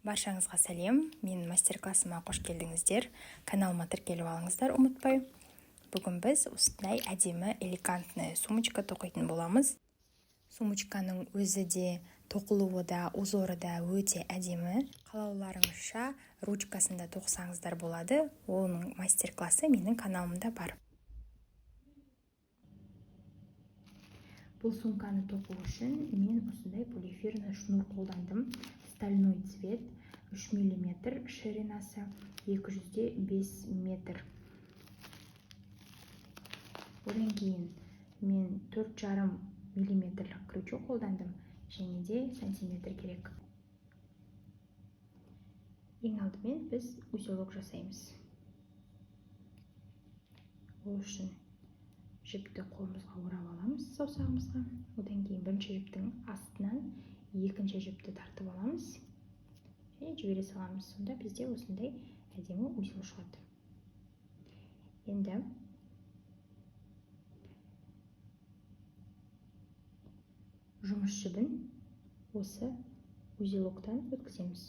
Баршаңызға сәлем, мен мастер-классыма қош келдіңіздер. Каналыма тіркеліп алыңыздар, ұмытпай. Бүгін біз осындай әдемі элегантный сумочка тоқитын боламыз. Сумочканың өзі де, тоқылуы да, узоры да өте әдемі. Қалауларыңызша ручкасында тоқсаңыздар болады. Оның мастер-классы менің каналымда бар. Бұл сумканы тоқу үшін мен осындай полиэфирный шнур қолдандым. Стальной цвет, 3 мм ширинасы, 205 метр. Одан кейін мен 4,5 мм крючок қолдандым, және де сантиметр керек. Ең алдымен біз узелок жасаймыз. Ол үшін жіпті қолымызға орап аламыз, саусағымызға. Одан кейін бірінші жіптің астынан екінші жіпті тартып аламыз және жібере саламыз. Сонда бізде осындай әдемі узел шығады. Енді жұмыс жібін осы узелоктан өткіземіз.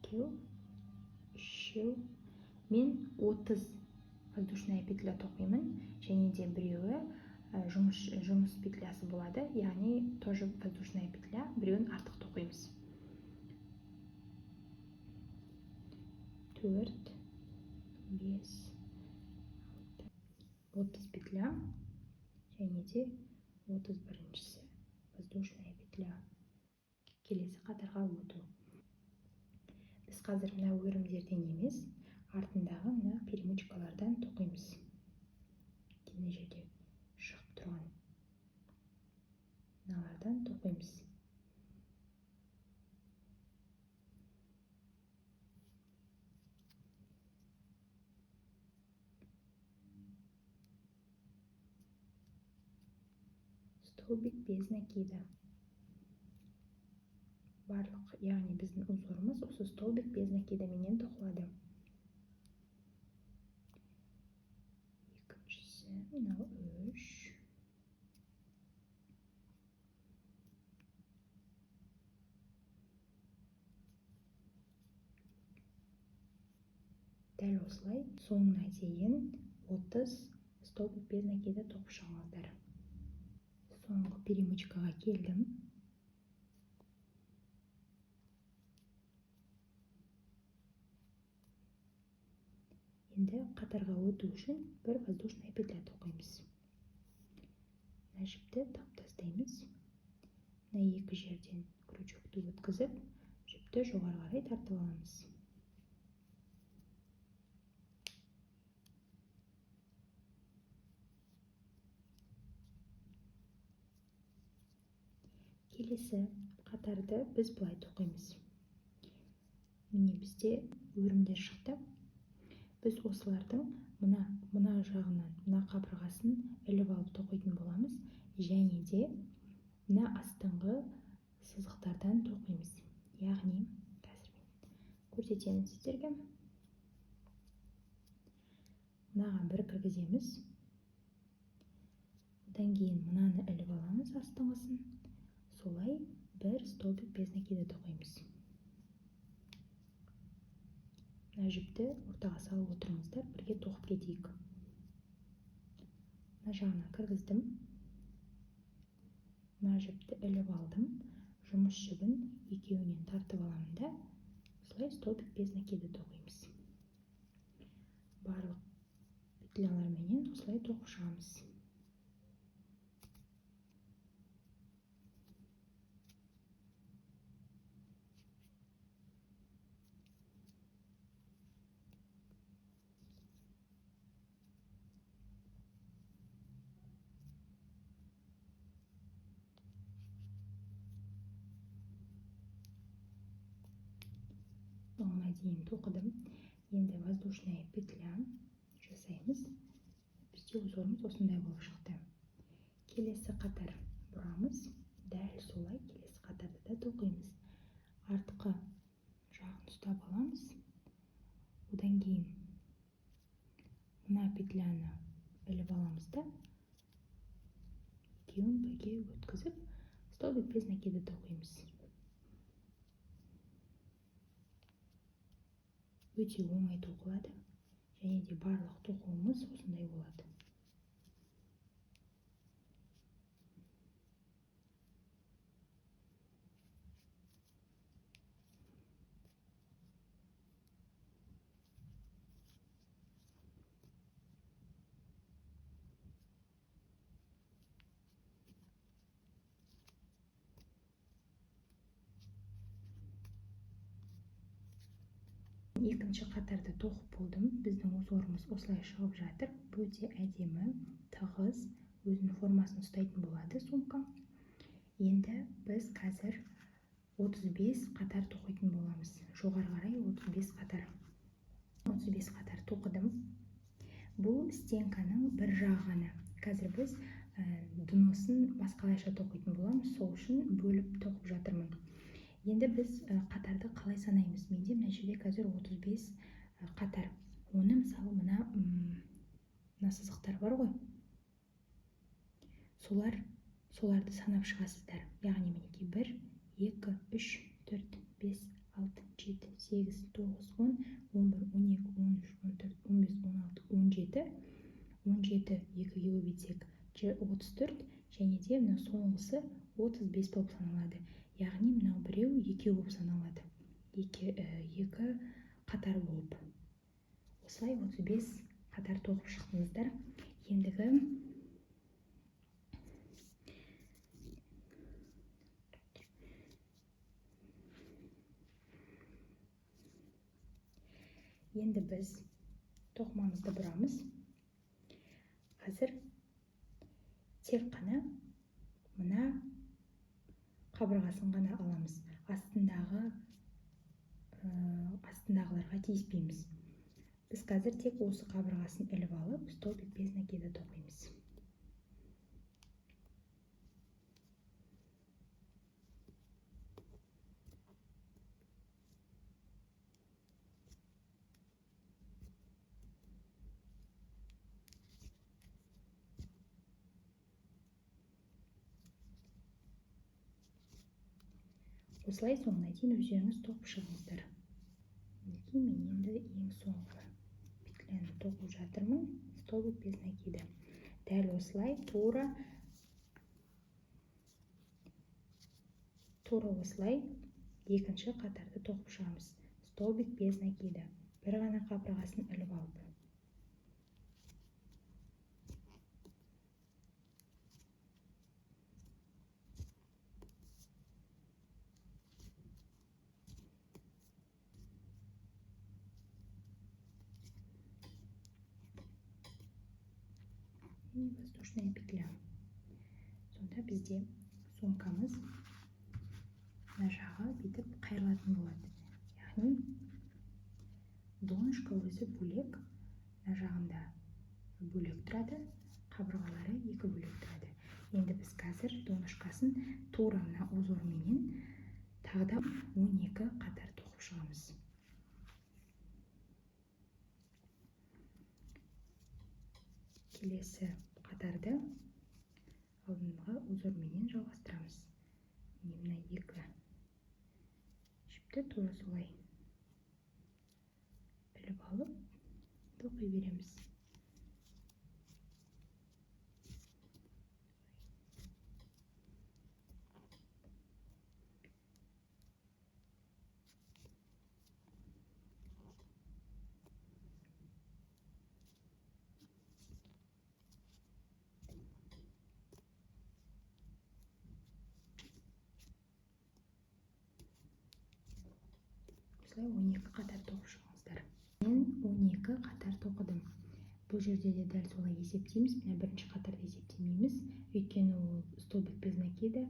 2, 3, мен 30 воздушная петля тоқимын, және де біреуі жұмыс петлясы болады, яғни тоже воздушная петля, біреуін артық тоқимыз. 4, 5, 30 петля, және де 31-шісі воздушная петля. Келесі қатарға өту. Біз қазір мына өрімдерден емес, артындағы мына перемычкалардан тоқимыз. Мына жерде шығып тұрған мыналардан тоқимыз. Столбик без накида. Барлық, яғни біздің узорымыз осы столбик без накида менен тоқылады. Екіншісі, мынау 3. Дәл осылай соңына дейін 30 столбик без накида тоқып шығыңыздар. Соңғы перемычкаға келдім. Енді қатарға өту үшін бір воздушная петля тоқимыз. Мына жіпті тап тастаймыз. Мына екі жерден крючокты өткізіп, жіпті жоғары қарай тартып аламыз. Келесі қатарды біз былай тоқимыз. Міне бізде өрімдер шықты. Біз осылардың мына жағынан, мына қабырғасын іліп алып тоқитын боламыз, және де мына астыңғы сызықтардан тоқимыз. Яғни, қазір мен көрсетемін сіздерге. Мынаған бір кіргіземіз. Одан кейін мынаны іліп аламыз астыңғысын. Солай бір столбик без накида тоқимыз. Мына жіпті ортаға салып отырыңыздар, бірге тоқып кетейік. Мына жағына кіргіздім. Мына жіпті іліп алдым. Жұмыс жібін екеуінен тартып аламын да, осылай столбик без накида тоқимыз. Барлық петляларменен осылай тоқып шығамыз. Соңына дейін тоқыдым. Енді воздушная петля жасаймыз. Бізде узорымыз осындай болып шықты. Келесі қатар бұрамыз. Дәл солай келесі қатарды да тоқимыз. Артқы жағын ұстап аламыз. Одан кейін мына петляны іліп аламыз да, екеуін бірге өткізіп, столбик без накида тоқимыз. Өте оңай тоқылады, және де барлық тоқуымыз осындай болады. Екінші қатарды тоқып болдым. Біздің узорымыз осылай шығып жатыр. Өте әдемі, тығыз, өзінің формасын ұстайтын болады сумка. Енді біз қазір 35 қатар тоқитын боламыз. Жоғары қарай 35 қатар. 35 қатар тоқыдым. Бұл стенканың бір жағы ғана. Қазір біз дносын басқалайша тоқитын боламыз. Сол үшін бөліп тоқып жатырмын. Енді біз қатарды қалай санаймыз? Менде мына жерде қазір 35 қатар. Оны мысалы мына сызықтар бар ғой. Соларды санап шығасыздар. Яғни мінекей 1, 2, 3, 4, 5, 6, 7, 8, 9, 10, 11, 12, 13, 14, 15, 16, 17. 17 2-ге көбейтсек 34, және де мына соңғысы 35 болып саналады. Яғни мынау біреу екеу болып саналады. Екі қатар болып. Осылай 35 қатар тоқып шықтыңыздар. Енді біз тоқымамызды бұрамыз. Қазір тек қана мына қабырғасын ғана аламыз. Астындағыларға тиіспейміз. Біз қазір тек осы қабырғасын іліп алып, столбик без накида тоқимыз. Осылай соңына дейін өздеріңіз тоқып шығыңыздар. Мен енді ең соңғы петляны тоқып жатырмын. Столбик без накида. Дәл осылай тура осылай екінші қатарды тоқып шығамыз. Столбик без накида. Бір ғана қабырғасын іліп алып. И воздушная петля. Сонда бізде сумкамыз мына жағы бүйтіп қайырлатын болады. Яғни донышко өзі бөлек, мына жағында бөлек тұрады, қабырғалары екі бөлек тұрады. Енді біз қазір донышкасын тура мына узорменен тағы да 12 қатар тоқып шығамыз. Келесі қатарды алдыңғы узорменен жалғастырамыз. Мына екі жіпті тура солай іліп алып тоқи береміз. Осылай 12 қатар тоқып шығыңыздар. Мен 12 қатар тоқыдым. Бұл жерде де дәл солай есептейміз. Мына бірінші қатарды есептемейміз. Өйткені ол столбик без накида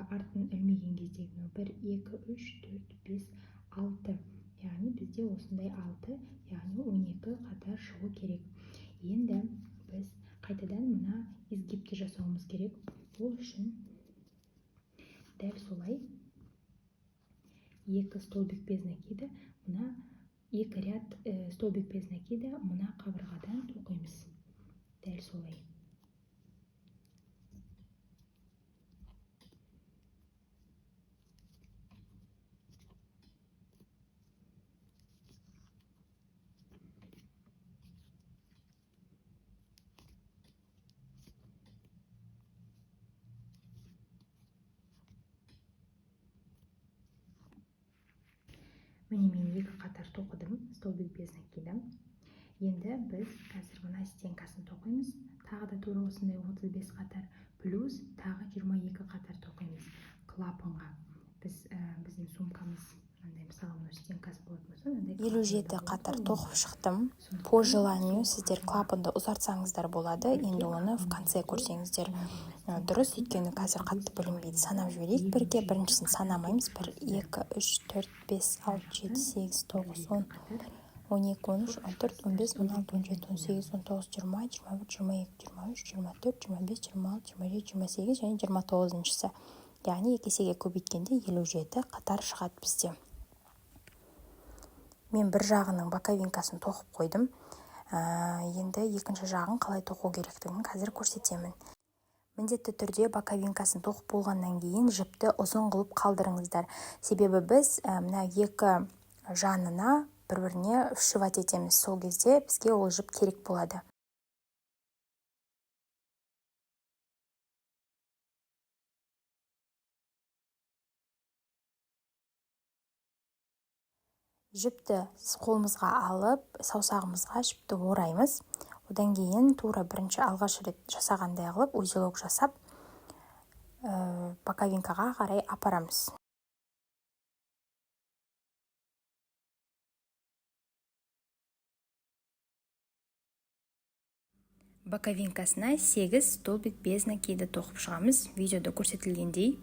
артын ілмеген кездегі 1, 2, 3, 4, 5, 6. Яғни бізде осындай 6, яғни 12 қатар шығу керек. Енді біз қайтадан мына изгибті жасауымыз керек. Ол үшін дәл солай 2 столбик без накида, мына 2 ряд столбик без накида мына қабырғадан тоқимыз. Дәл солай. міне мен 2 қатар тоқыдым, столбик без накида. Енді біз қазір мына стенкасын тоқимыз. Тағы да тура осындай 35 қатар плюс тағы 22 қатар тоқимыз клапанға. Біздің сумкамыз мынандай, мысалы, мына стенкасы болатын болса, 57 қатар тоқып шықтым. По желанию сіздер клапанды ұзартсаңыздар болады, енді оны в конце көрсеңіздер дұрыс, өйткені қазір қатты білінбейді. Санап жіберейік бірге. Біріншісін санамаймыз. 1, 2, 3, 4, 5, 6, 7, 8, 9, 10, 12, 13, 14, 15, 16, 17, 18, 19, 20, 21, 22, 23, 24, 25, 26, 27, 28 және 29-шысы. Яғни 2 есеге көбейткенде 57 қатар шығады бізде. Мен бір жағының боковинкасын тоқып қойдым. Енді екінші жағын қалай тоқу керектігін қазір көрсетемін. Міндетті түрде боковинкасын тоқып болғаннан кейін жіпті ұзын қылып қалдырыңыздар. Себебі біз мына екі жанына бір-біріне вшивать етеміз. Сол кезде бізге ол жіп керек болады. Жіпті қолымызға алып, саусағымызға жіпті ораймыз. Одан кейін тура бірінші алғаш рет жасағандай қылып, узелок жасап, боковинкаға қарай апарамыз. Боковинкасына 8 столбик без накида тоқып шығамыз. Видеода көрсетілгендей.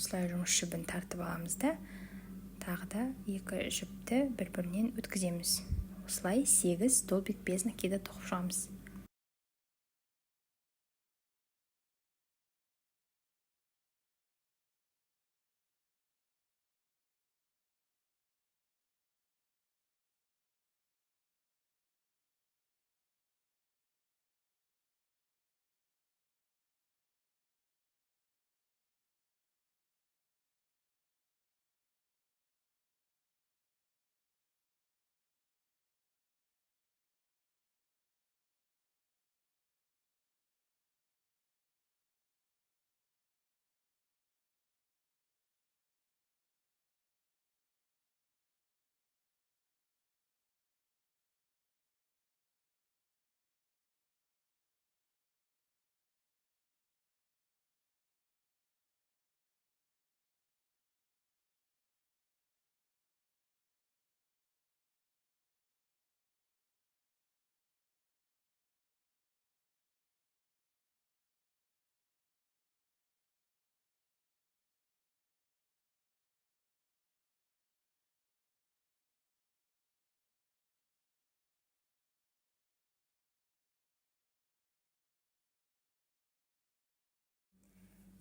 Осылай жұмыс жібін тартып аламыз да, тағы да 2 жіпті бір-бірінен өткіземіз. Осылай 8 столбик без накида тоқып шығамыз.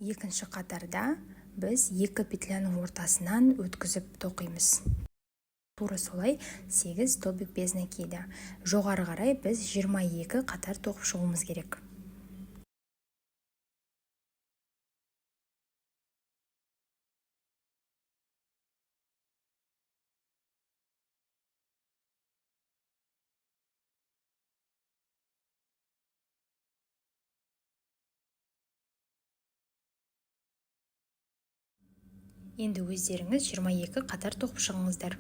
Екінші қатарда біз 2 петляның ортасынан өткізіп тоқимыз. Тура солай 8 столбик без накида. Жоғары қарай біз 22 қатар тоқып шығуымыз керек. Енді өздеріңіз 22 қатар тоқып шығыңыздар.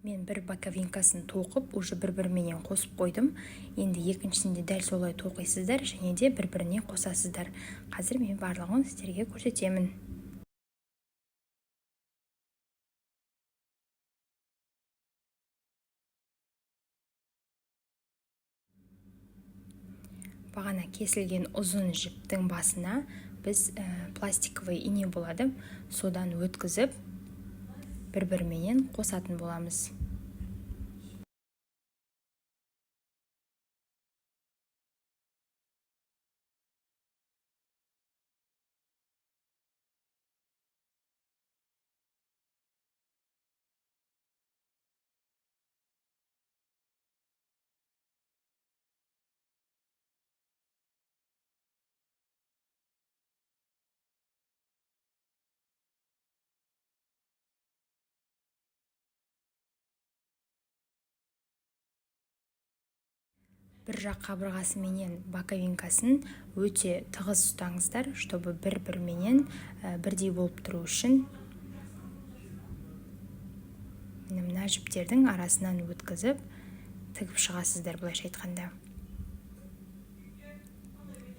Мен бір боковинкасын тоқып, уже бір-біріменен қосып қойдым. Енді екіншісінде дәл солай тоқисыздар және де бір-біріне қосасыздар. Қазір мен барлығын сіздерге көрсетемін. Бағана кесілген ұзын жіптің басына біз пластиковый ине болады, содан өткізіп бір-біріменен қосатын боламыз. бір жақ қабырғасы менен боковинкасын өте тығыз ұстаңыздар, чтобы бір-біріменен бірдей болып тұру үшін. Мына жіптердің арасынан өткізіп тігіп шығасыздар, былайша айтқанда.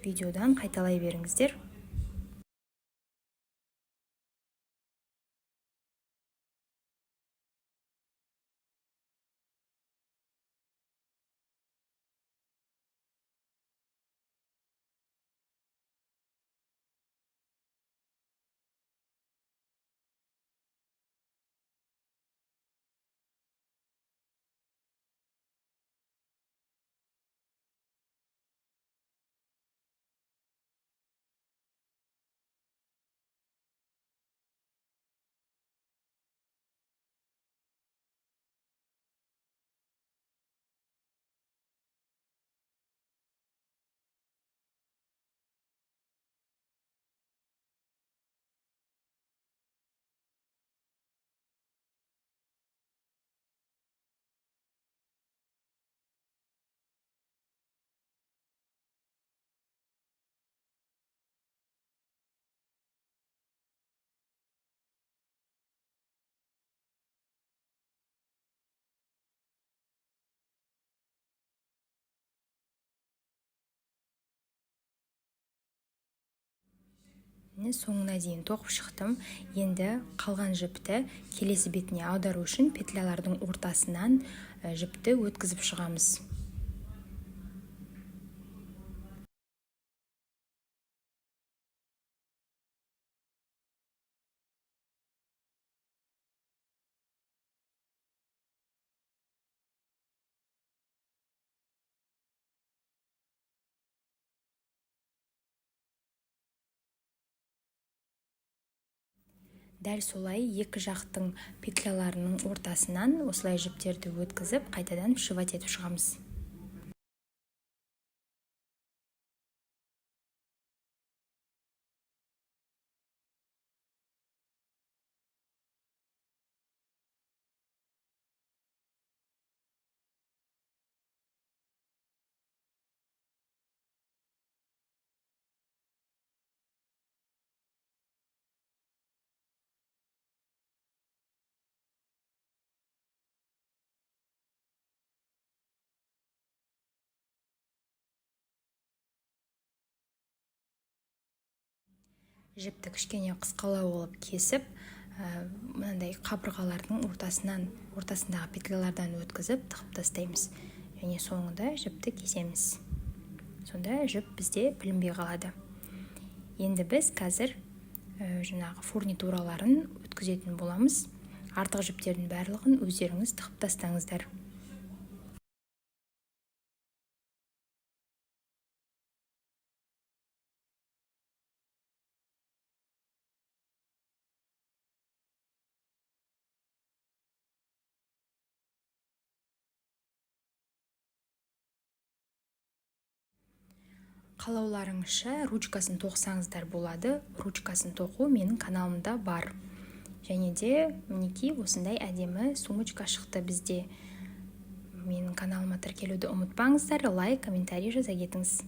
Видеодан қайталай беріңіздер. Соңына дейін тоқып шықтым. Енді қалған жіпті келесі бетіне аудару үшін петлялардың ортасынан жіпті өткізіп шығамыз. Дәл солай екі жақтың петляларының ортасынан осылай жіптерді өткізіп, қайтадан вшивать етіп шығамыз. Жіпті кішкене қысқалау болып кесіп, мынандай қабырғалардың ортасындағы петлялардан өткізіп тығып тастаймыз. Және соңында жіпті кесеміз. Сонда жіп бізде білінбей қалады. Енді біз қазір жаңағы фурнитураларын өткізетін боламыз. Артық жіптердің барлығын өздеріңіз тығып тастаңыздар. Қалауларыңызша ручкасын тоқсаңыздар болады. Ручкасын тоқу менің каналымда бар. Және де мінекей осындай әдемі сумочка шықты бізде. Менің каналыма тіркелуді ұмытпаңыздар, лайк, комментарий жаза кетіңіз.